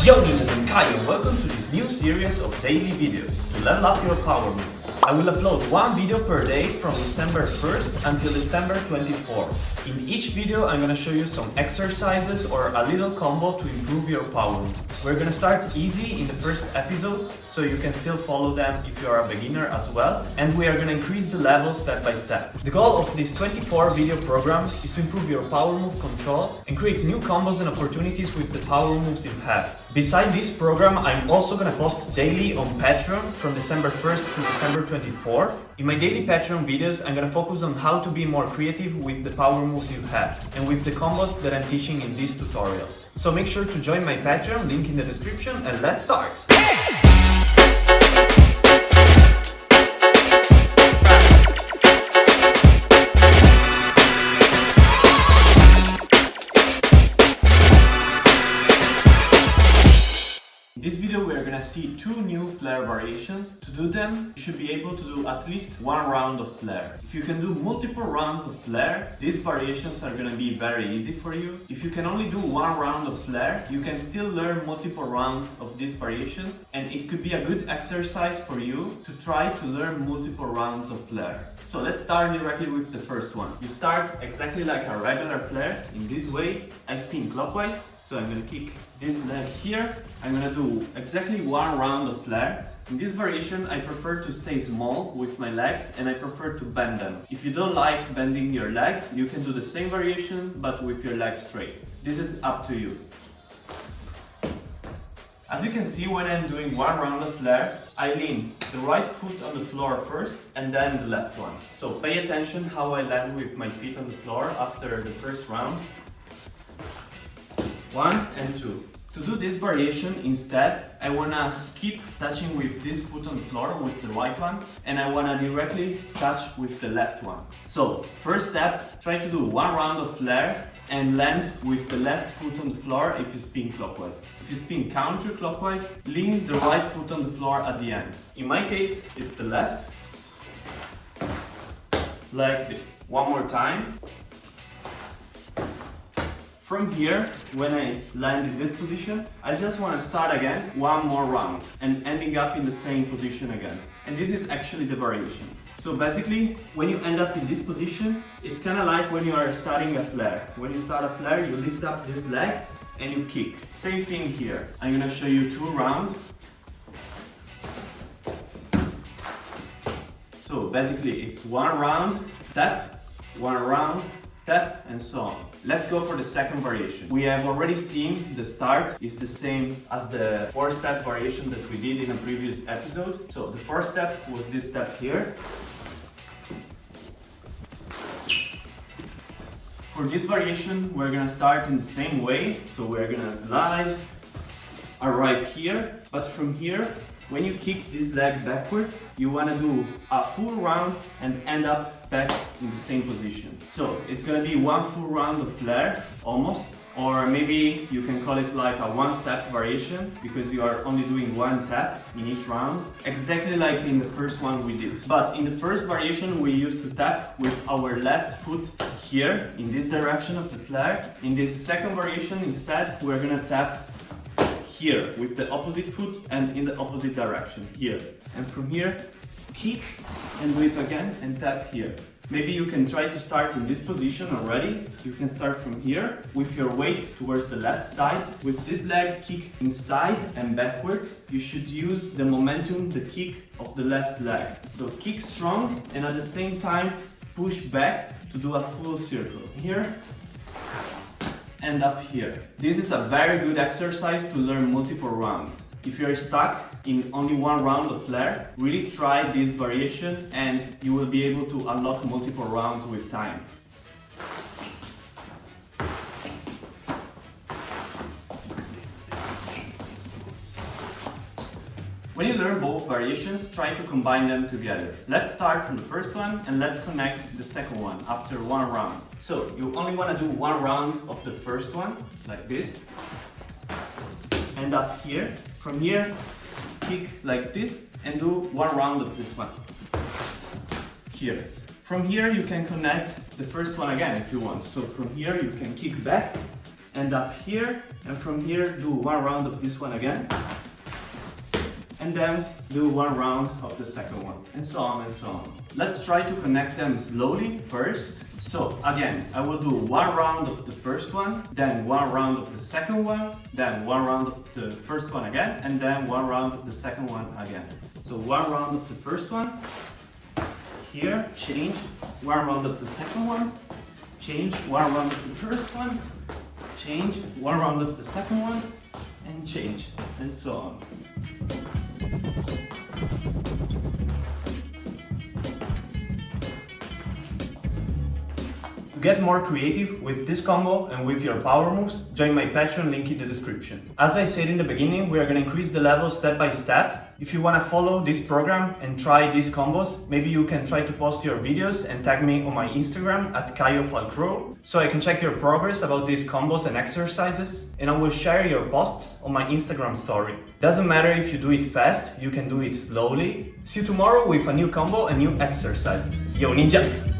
Yo ninjas and Kaio, welcome to this new series of daily videos to level up your power moves. I will upload one video per day from December 1st until December 24th. In each video I'm gonna show you some exercises or a little combo to improve your power move. We're gonna start easy in the first episodes so you can still follow them if you are a beginner as well, and we are gonna increase the level step by step. The goal of this 24 video program is to improve your power move control and create new combos and opportunities with the power moves you have. Beside this program, I'm also gonna post daily on Patreon from December 1st to December 24th. In my daily Patreon videos, I'm gonna focus on how to be more creative with the power moves you have and with the combos that I'm teaching in these tutorials. So make sure to join my Patreon, link in the description, and let's start! In this video we are gonna see two new flare variations. To do them, you should be able to do at least one round of flare. If you can do multiple rounds of flare, these variations are gonna be very easy for you. If you can only do one round of flare, you can still learn multiple rounds of these variations, and it could be a good exercise for you to try to learn multiple rounds of flare. So let's start directly with the first one. You start exactly like a regular flare. In this way, I spin clockwise. So I'm gonna kick this leg here. I'm gonna do exactly one round of flare. In this variation, I prefer to stay small with my legs and I prefer to bend them. If you don't like bending your legs, you can do the same variation but with your legs straight. This is up to you. As you can see, when I'm doing one round of flare, I lean the right foot on the floor first and then the left one. So pay attention how I land with my feet on the floor after the first round. 1 and 2. To do this variation instead, I wanna skip touching with this foot on the floor with the right one, and I wanna directly touch with the left one. So, first step, try to do one round of flare and land with the left foot on the floor if you spin clockwise. If you spin counterclockwise, lean the right foot on the floor at the end. In my case, it's the left, like this. One more time. From here, when I land in this position, I just want to start again one more round and ending up in the same position again. And this is actually the variation. So basically, when you end up in this position, it's kind of like when you are starting a flare. When you start a flare, you lift up this leg and you kick. Same thing here. I'm going to show you two rounds. So basically, it's one round, tap, one round, tap, and so on. Let's go for the second variation. We have already seen the start is the same as the 4-step variation that we did in a previous episode. So the first step was this step here. For this variation, we're gonna start in the same way. So we're gonna slide, arrive here, but from here, when you kick this leg backwards, you want to do a full round and end up back in the same position. So it's going to be one full round of flare, almost, or maybe you can call it like a one-step variation because you are only doing one tap in each round, exactly like in the first one we did. But in the first variation, we used to tap with our left foot here in this direction of the flare. In this second variation, instead, we're going to tap here with the opposite foot and in the opposite direction here, and from here kick and do it again and tap here. Maybe you can try to start in this position already. You can start from here with your weight towards the left side. With this leg kick inside and backwards, you should use the momentum, the kick of the left leg. So kick strong and at the same time push back to do a full circle. Here and up here. This is a very good exercise to learn multiple rounds. If you're stuck in only one round of flare, really try this variation and you will be able to unlock multiple rounds with time. When you learn both variations, try to combine them together. Let's start from the first one and let's connect the second one after one round. So you only want to do one round of the first one, like this. End up here. From here, kick like this and do one round of this one. Here. From here you can connect the first one again if you want. So from here you can kick back and up here, and from here do one round of this one again, and then do one round of the second one, and so on and so on. Let's try to connect them slowly first. So again, I will do one round of the first one, then one round of the second one, then one round of the first one again, and then one round of the second one again. So one round of the first one, here, change, one round of the second one, change, one round of the first one, change, one round of the second one, and change, and so on. To get more creative with this combo and with your power moves, join my Patreon link in the description. As I said in the beginning, we are going to increase the level step by step. If you want to follow this program and try these combos, maybe you can try to post your videos and tag me on my Instagram at Kaio so I can check your progress about these combos and exercises, and I will share your posts on my Instagram story. Doesn't matter if you do it fast, you can do it slowly. See you tomorrow with a new combo and new exercises. Yo ninjas!